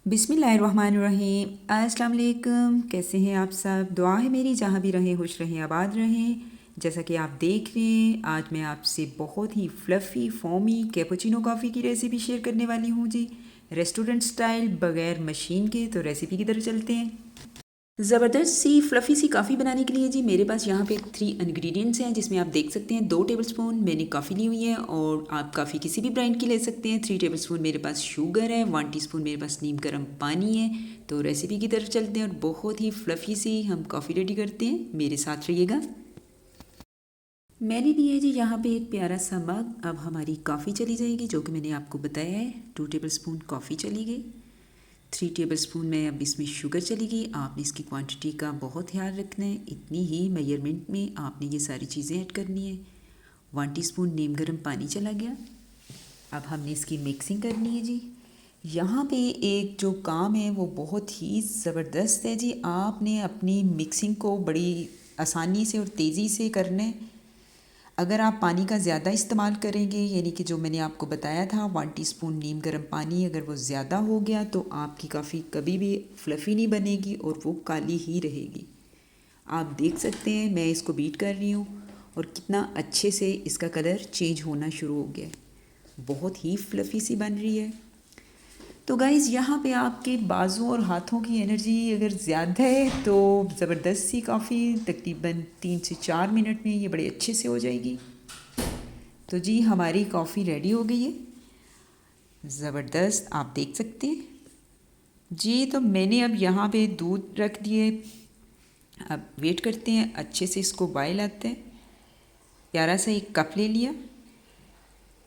बिस्मिल्लाहिर्रहमानिर्रहीम। अस्सलाम वालेकुम। कैसे हैं आप सब? दुआ है मेरी जहाँ भी रहें खुश रहें आबाद रहें। जैसा कि आप देख रहे हैं, आज मैं आपसे बहुत ही फ्लफ़ी फोमी कैपुचिनो कॉफ़ी की रेसिपी शेयर करने वाली हूँ जी, रेस्टोरेंट स्टाइल, बग़ैर मशीन के। तो रेसिपी की तरफ चलते हैं। ज़बरदस्त सी फ्लफ़ी सी कॉफ़ी बनाने के लिए जी मेरे पास यहाँ पे 3 इंग्रेडिएंट्स हैं, जिसमें आप देख सकते हैं 2 टेबलस्पून मैंने कॉफ़ी ली हुई है, और आप कॉफ़ी किसी भी ब्रांड की ले सकते हैं। 3 टेबलस्पून मेरे पास शुगर है, 1 टीस्पून मेरे पास नीम गर्म पानी है। तो रेसिपी की तरफ चलते हैं और बहुत ही फ्लफ़ी सी हम कॉफ़ी रेडी करते हैं। मेरे साथ रहिएगा। मैंने लिया है जी यहाँ पे एक प्यारा सा मग। अब हमारी कॉफ़ी चली जाएगी, जो कि मैंने आपको बताया है। 2 टेबलस्पून कॉफ़ी चली गई। 3 टेबलस्पून में अब इसमें शुगर चली गई। आपने इसकी क्वांटिटी का बहुत ध्यान रखना है, इतनी ही मेजरमेंट में आपने ये सारी चीज़ें ऐड करनी है। 1 टीस्पून नीम गर्म पानी चला गया। अब हमने इसकी मिक्सिंग करनी है जी। यहाँ पे एक जो काम है वो बहुत ही ज़बरदस्त है जी। आपने अपनी मिक्सिंग को बड़ी आसानी से और तेज़ी से करना है। अगर आप पानी का ज़्यादा इस्तेमाल करेंगे, यानी कि जो मैंने आपको बताया था 1 टीस्पून नीम गर्म पानी, अगर वो ज़्यादा हो गया तो आपकी कॉफ़ी कभी भी फ्लफ़ी नहीं बनेगी और वो काली ही रहेगी। आप देख सकते हैं मैं इसको बीट कर रही हूँ और कितना अच्छे से इसका कलर चेंज होना शुरू हो गया है। बहुत ही फ्लफ़ी सी बन रही है। तो गाइज़, यहाँ पे आपके बाजू और हाथों की एनर्जी अगर ज़्यादा है तो ज़बरदस्त सी कॉफ़ी तकरीबन 3 से 4 मिनट में ये बड़े अच्छे से हो जाएगी। तो जी हमारी कॉफ़ी रेडी हो गई है, ज़बरदस्त, आप देख सकते हैं जी। तो मैंने अब यहाँ पे दूध रख दिए। अब वेट करते हैं, अच्छे से इसको बॉयल आते हैं। प्यारा सा एक कप ले लिया।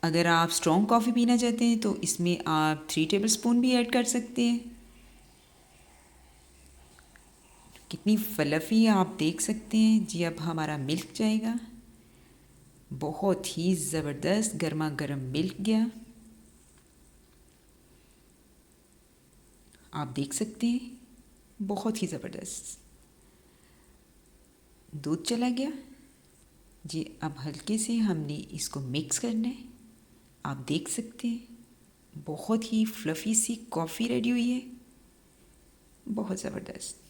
अगर आप स्ट्रॉन्ग कॉफ़ी पीना चाहते हैं तो इसमें आप 3 टेबलस्पून भी ऐड कर सकते हैं। कितनी फ्लफ़ी है आप देख सकते हैं जी। अब हमारा मिल्क जाएगा, बहुत ही ज़बरदस्त गर्मा गर्म मिल्क गया, आप देख सकते हैं, बहुत ही ज़बरदस्त दूध चला गया जी। अब हल्के से हमने इसको मिक्स करना है। आप देख सकते हैं बहुत ही फ्लफ़ी सी कॉफ़ी रेडी हुई है, बहुत ज़बरदस्त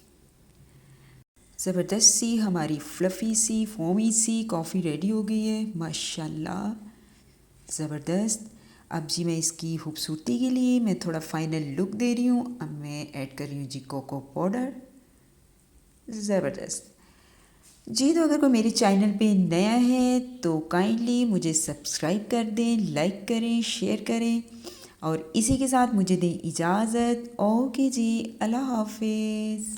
ज़बरदस्त सी हमारी फ्लफ़ी सी फोमी सी कॉफ़ी रेडी हो गई है, माशाल्लाह, ज़बरदस्त। अब जी मैं इसकी खूबसूरती के लिए मैं थोड़ा फ़ाइनल लुक दे रही हूँ। अब मैं ऐड कर रही हूँ जी कोको पाउडर, ज़बरदस्त जी। तो अगर कोई मेरे चैनल पे नया है तो काइंडली मुझे सब्सक्राइब कर दें, लाइक करें, शेयर करें, और इसी के साथ मुझे दें इजाज़त। ओके जी, अल्लाह हाफिज़।